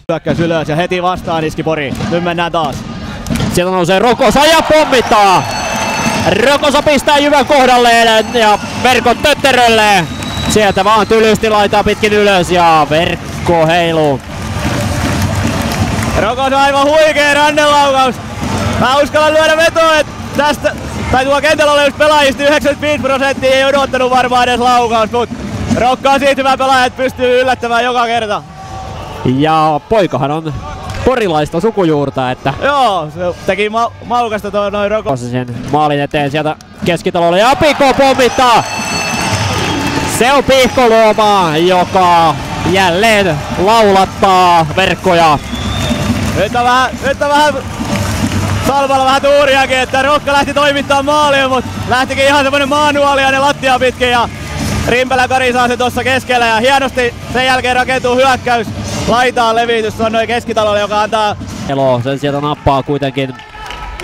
Hyökkäys ylös ja heti vastaan iski Pori. Nyt mennään taas. Sieltä nousee Rokosa ja pommittaa. Rokosa pistää jyvän kohdalleen ja verkon tötterölle. Sieltä vaan tylysti laitaa pitkin ylös ja verkko heiluu. Rokosa aivan huikee rannelaukaus. Mä uskallan lyödä vetoa, että tästä, tai tuo kentällä olevista pelaajista 95% ei odottanut varmaan edes laukaus, mutta Rokka on siitä hyvä pelaaja, että pystyy yllättämään joka kerta. Ja poikahan on porilaista sukujuurta, että joo, se teki maukasta toi noin Roko. Sen maalin eteen sieltä keskitalolle ja Pihko pommittaa. Se on Pihkoluoma, joka jälleen laulattaa verkkoja. Nyt on vähän Salpalla vähän tuuriakin, että Rokka lähti toimittamaan maalia, mutta lähtikin ihan semmonen maanuoliainen lattia pitkin ja Rimpelä Kari saa se tuossa keskellä ja hienosti sen jälkeen rakentuu hyökkäys. Laitaan levitys tuon noin keskitalolle, joka antaa Elo sen sieltä nappaa kuitenkin.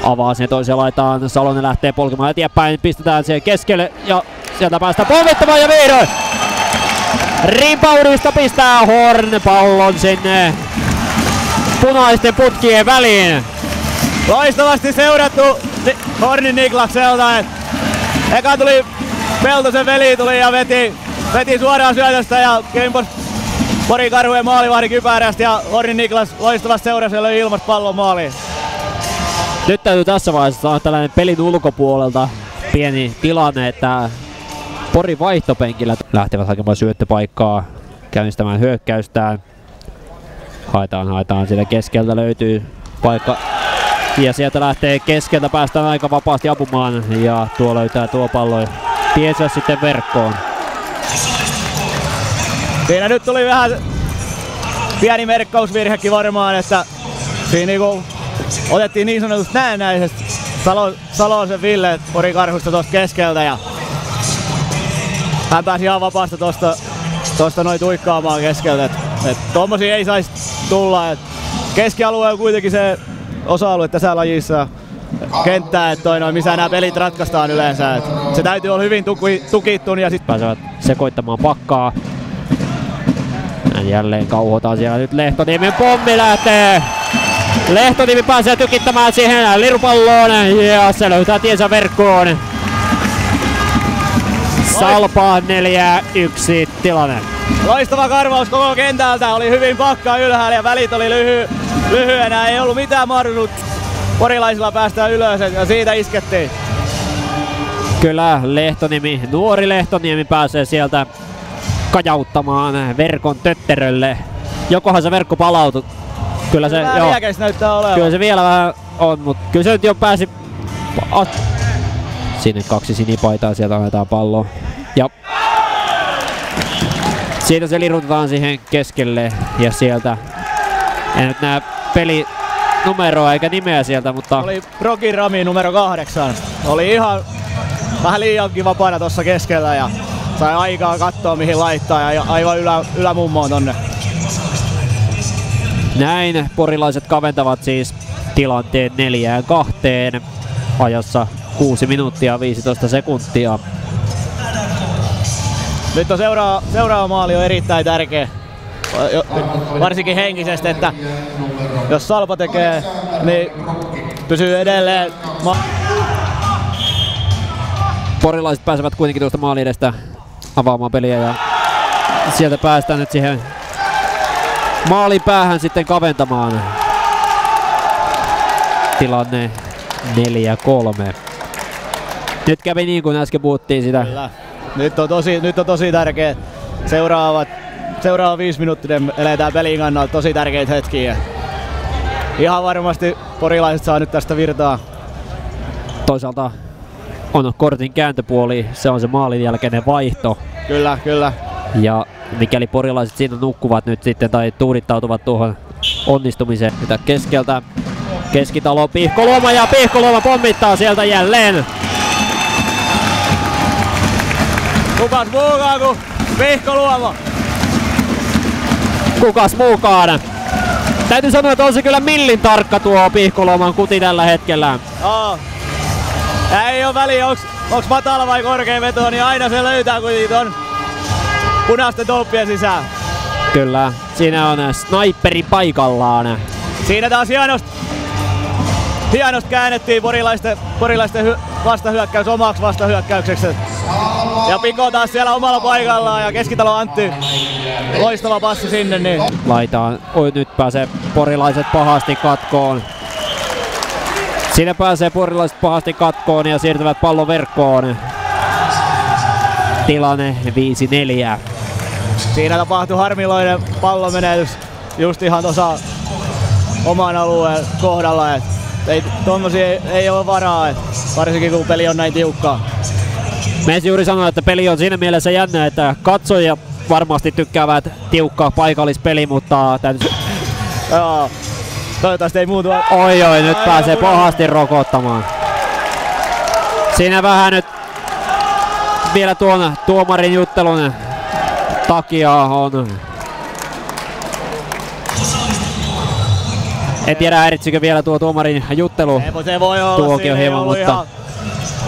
Avaa sen toiseen laitaan. Salonen lähtee polkemaan eteenpäin. Pistetään sen keskelle ja sieltä päästään pommittamaan ja vihdoin Rimpaudista pistää Horn pallon sinne punaisten putkien väliin. Loistavasti seurattu Hornin Niklakselta. Eka tuli Peltosen veli tuli ja veti suoraan syötöstä ja kimpos Pori Karhujen maalivahdin kypärästä ja Hornin Niklas loistavasti seurasi ja löi ilmasta pallon maaliin. Nyt täytyy tässä vaiheessa saada tällainen pelin ulkopuolelta pieni tilanne, että Pori vaihtopenkillä lähtevät hakemaan syöttöpaikkaa käynnistämään hyökkäystään. Haetaan siitä keskeltä löytyy paikka ja sieltä lähtee keskeltä, päästään aika vapaasti ampumaan ja tuo löytää tuo pallo tiensä sitten verkkoon. Siinä nyt tuli vähän pieni merkkausvirhekin varmaan, että siinä niinku otettiin niin sanotusti näennäisesti Salosen Ville Pori Karhusta tuosta keskeltä ja hän pääsi ihan vapaasta tosta noin tuikkaamaan keskeltä. Et tommosia ei saisi tulla. Et keskialue on kuitenkin se osa-alue tässä lajissa kenttää, että missä nämä pelit ratkaistaan yleensä. Et se täytyy olla hyvin tukittu ja sitten pääsevät sekoittamaan pakkaa. Jälleen kauhotaan siellä nyt Lehtoniemen pommi lähtee. Lehtoniemi pääsee tykittämään siihen lirupalloon ja se löytää tiensä verkkoon. Salpa 4-1 tilanne. Loistava karvaus koko kentältä, oli hyvin pakkaa ylhäällä ja välit oli lyhyenä, ei ollut mitään mahdollisuutta porilaisilla päästä ylös ja siitä iskettiin. Kyllä Lehtoniemi, nuori Lehtoniemi pääsee sieltä kajauttamaan verkon tötterölle. Jokohan se verkko palautui. Kyllä se, näyttää olevan. Kyllä se vielä vähän on, mutta kyllä se nyt jo pääsi. Sinne 2 sinipaitaa, sieltä annetaan pallo. Ja siitä se lirutetaan siihen keskelle ja sieltä. En nyt näe pelinumeroa eikä nimeä sieltä, mutta oli Brokin Rami numero 8. Oli ihan vähän liiankin vapaana tuossa keskellä ja sai aikaa katsoa mihin laittaa ja aivan ylämummoon tonne. Näin porilaiset kaventavat siis tilanteen 4-2 ajassa 6 minuuttia 15 sekuntia. Nyt on seuraava maali on erittäin tärkeä, varsinkin henkisesti, että jos Salpa tekee, niin pysyy edelleen. Porilaiset pääsevät kuitenkin tuosta maalin edestä avaamaan peliä ja sieltä päästään nyt siihen maalin päähän sitten kaventamaan. Tilanne 4-3. Nyt kävi niin kuin äsken puhuttiin sitä. Kyllä. Nyt on tosi tärkeä. Seuraava 5 minuuttia eletään pelin kannalta tosi tärkeitä hetkiä. Ihan varmasti porilaiset saa nyt tästä virtaa. Toisaalta on kortin kääntöpuoli, se on se maalin jälkeinen vaihto. Kyllä. Ja mikäli porilaiset siinä nukkuvat nyt sitten tai tuudittautuvat tuohon onnistumiseen. Mitä keskeltä keskitalo Pihkoluoma ja Pihkoluoma pommittaa sieltä jälleen. Kukas muukaan kuin Pihkoluoma? Kukas muukaan? Täytyy sanoa, että on se kyllä millin tarkka tuo Pihkoluoman kuti tällä hetkellä. Ei oo väliä, onks matala vai korkea veto, niin aina se löytää kuitenkin ton punaisten tolppien sisään. Kyllä, siinä on sniperi paikallaan. Siinä taas hienosti käännettiin porilaisten vastahyökkäys omaksi vastahyökkäykseksi. Ja Piko taas siellä omalla paikallaan ja Keskitalo Antti, loistava passi sinne. Niin. Laitaan, nyt pääsee porilaiset pahasti katkoon. Siinä pääsee porilaiset pahasti katkoon ja siirtyvät pallon verkkoon. Tilanne 5-4. Siinä tapahtui harmiloinen pallonmenetys just ihan tuossa oman alueen kohdalla. Tommosia ei ole varaa, varsinkin kun peli on näin tiukkaa. Messi juuri sanoi, että peli on siinä mielessä jännä, että katsojat varmasti tykkäävät tiukkaa paikallispeli, mutta täytyy... Joo, toivottavasti ei muutu. Oi, nyt pääsee pahasti rokottamaan. Siinä vähän nyt vielä tuon tuomarin juttelun takia on... En tiedä häiritsikö vielä tuo tuomarin juttelu. Se voi olla, tuokio hieman, mutta ihan...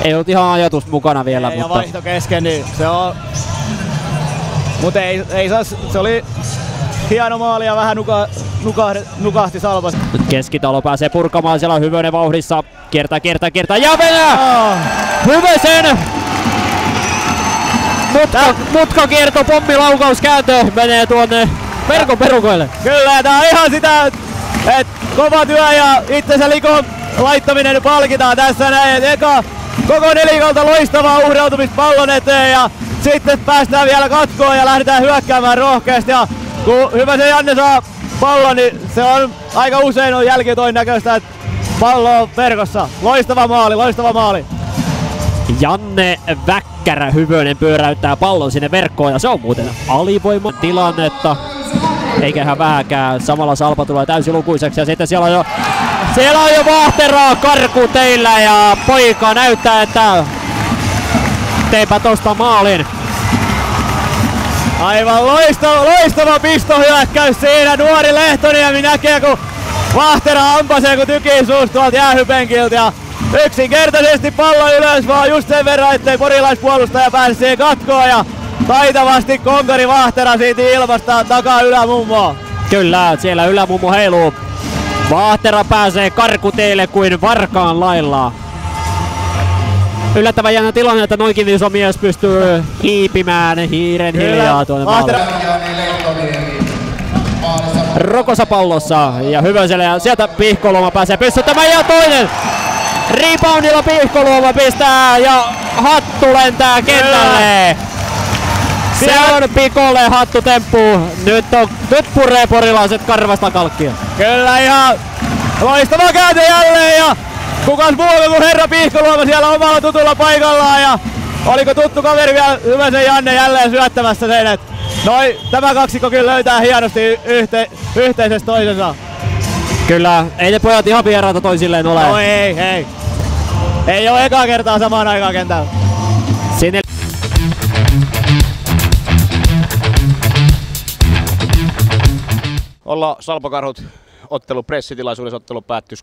ei ollut ihan ajatus mukana vielä. Ei, mutta... ja vaihto kesken, niin se on... Mutta ei saa, se oli hieno maali ja vähän nukahti Salpas. Nyt Keskitalo pääsee purkamaan, siellä on Hyvönen vauhdissa. Kiertää ja menee! Hyvösen! Mutkakierto, pommilaukaus, kääntö menee tuonne verkon perukoille. Kyllä, tää on ihan sitä, että kova työ ja itsensä likon laittaminen palkitaan tässä näin. Eka koko nelikalta loistavaa uhrautumista pallon eteen ja sitten päästään vielä katkoon ja lähdetään hyökkäämään rohkeasti. Ja kun Hyvösen Janne saa pallon, niin se on aika usein on jälkitoin näköistä, että pallo on verkossa. Loistava maali. Janne Väkkärä Hyvönen pyöräyttää pallon sinne verkkoon ja se on muuten alivoiman tilannetta. Eiköhän vähäkään. Samalla Salpa tulee täysin lukuiseksi ja sitten siellä on jo Vahteraa karku teillä ja poika näyttää, että teipä tosta maalin. Aivan loistava pistohyökkäys siinä. Nuori Lehtoniemi näkee, kun Vahtera ampasee, kun tykii suusta tuolta jäähypenkiltä. Ja yksinkertaisesti pallo ylös vaan just sen verran, ettei porilaispuolustaja pääse siihen katkoon. Ja taitavasti konkari Vahtera siitä ilmasta takaa ylämummoa. Kyllä, siellä ylämummo heiluu. Vahtera pääsee karkuteille kuin varkaan lailla. Yllättävän jännä tilanne, että noinkin iso mies pystyy hiipimään hiiren hiljaa tuonne maalle. Rokosa pallossa ja Hyvöselle ja sieltä Pihkoluoma pääsee pystyttämään ja toinen. Reboundilla Pihkoluoma pistää ja hattu lentää kentälle. Se on Pikolle hattutemppu. Nyt puree porilaiset karvasta kalkkia. Kyllä ihan loistava käänte jälleen ja kukas muu kuin herra Pihkoluoma siellä omalla tutulla paikallaan ja oliko tuttu kaveri vielä Hyvösen Janne jälleen syöttämässä sen. Tämä kaksikko kyllä löytää hienosti yhteisessä toisensa. Kyllä, ei ne pojat ihan vieraita toisilleen ole. No ei. Ei ole ekaa kertaa samaan aikaan kentällä. Sinne. Ollaan Salpakarhut ottelu pressitilaisuudessa, ottelu päättyi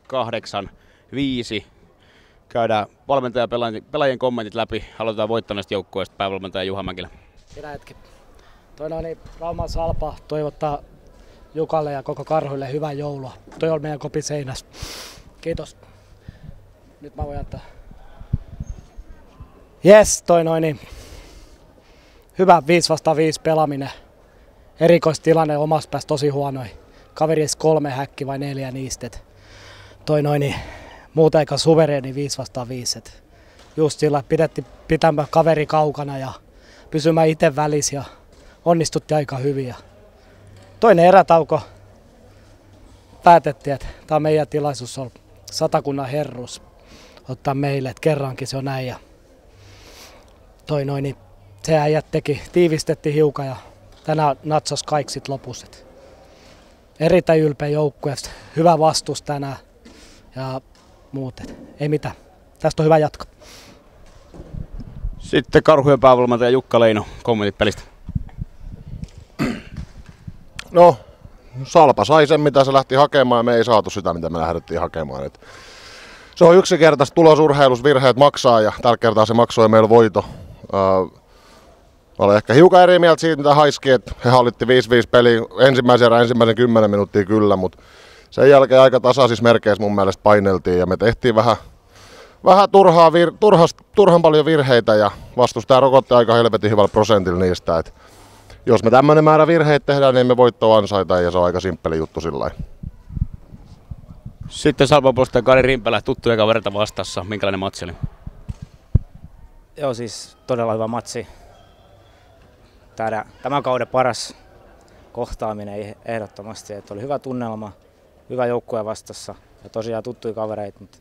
8-5. Käydään valmentaja pelaajien kommentit läpi. Aloitetaan voittaneesta joukkueesta päävalmentaja Juha Mäkilä. Pidä hetki. Rauman Salpa toivottaa Jukalle ja koko Karhuille hyvää joulua. Toi on meidän kopin seinässä. Kiitos. Nyt mä voin jättää. Jes, hyvä 5-5 pelaaminen. Erikoistilanne omassa päässä tosi huonoin. Kaveris 3 häkki vai 4 niistä. Muuta eikä suvereeni 5-5. Just sillä pidettiin pitämään kaveri kaukana ja pysymään itse välissä ja onnistuttiin aika hyvin. Ja toinen erätauko päätettiin, että tämä on meidän tilaisuus on Satakunnan herruus ottaa meille, että kerrankin se on näin. Ja se äijät tiivistettiin hiukan ja tänään natsas kaikki sit lopussa. Erittäin ylpeä joukkue, hyvä vastus tänään ja muut. Ei mitään. Tästä on hyvä jatko. Sitten Karhujen päävalmentaja Jukka Leino, kommentit pelistä. No, Salpa sai sen mitä se lähti hakemaan ja me ei saatu sitä mitä me lähdettiin hakemaan. Se on yksinkertaisesti tulosurheilus, virheet maksaa ja tällä kertaa se maksoi meillä voito. Olen ehkä hiukan eri mieltä siitä, mitä Haiski, että he hallitti 5-5 peliä ensimmäisen 10 minuuttia kyllä, mutta sen jälkeen aika tasaisissa merkeissä mun mielestä paineltiin ja me tehtiin vähän turhan paljon virheitä ja vastustaja rokotti aika helvetin hyvällä prosentilla niistä. Et jos me tämmöinen määrä virheitä tehdään, niin me voittoa ansaita ja se on aika simppeli juttu sillä. Sitten Salpan puolustaja Kari Rimpelä, tuttuja kavereita vastassa. Minkälainen matsi oli? Joo, siis todella hyvä matsi. Tämän kauden paras kohtaaminen ehdottomasti. Että oli hyvä tunnelma, hyvä joukkue vastassa ja tosiaan tuttuja kavereita. Mutta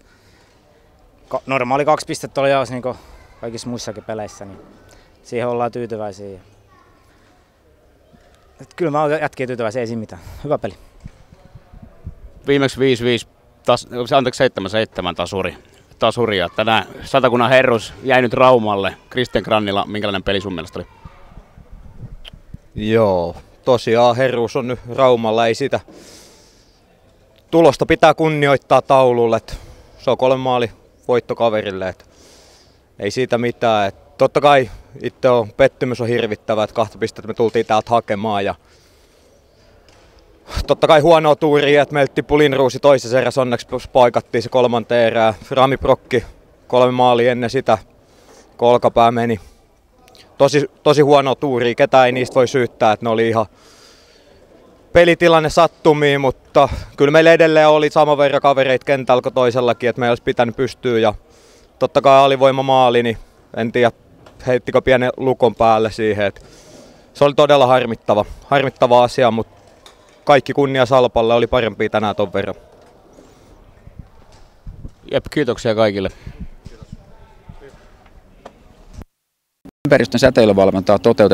normaali 2 pistettä oli jaos niin kuin kaikissa muissakin peleissä, niin siihen ollaan tyytyväisiä. Että kyllä mä oon jätkiä tyytyväisiä, ei siinä mitään. Hyvä peli. Viimeksi 7-7 tasuria. Tänään Satakunnan Herrus jäi nyt Raumalle. Kristian Grannila, minkälainen peli sun mielestä oli? Joo, tosiaan Herrus on nyt Raumalla, ei sitä tulosta pitää kunnioittaa taululle. Se on 3 maali voitto kaverille, et ei siitä mitään. Et totta kai itse on pettymys on hirvittävä, että 2 pistettä me tultiin täältä hakemaan ja totta kai huonoa tuuria, että meiltä tippui Linruusi toisessa erässä, onneksi paikattiin se 3. erää. Rami Brokki 3 maalia ennen sitä, kun olkapää meni. Tosi huonoa tuuria, ketään ei niistä voi syyttää, että ne oli ihan pelitilanne sattumia, mutta kyllä meillä edelleen oli saman verran kavereita kentällä kuin toisellakin, että meillä olisi pitänyt pystyä ja totta kai alivoima maali, niin en tiedä heittikö pienen lukon päälle siihen, että se oli todella harmittava asia, mutta kaikki kunnia Salpalle, oli parempia tänään ton verran. Jep, kiitoksia kaikille. Ympäristön säteilyvalvontaa toteutetaan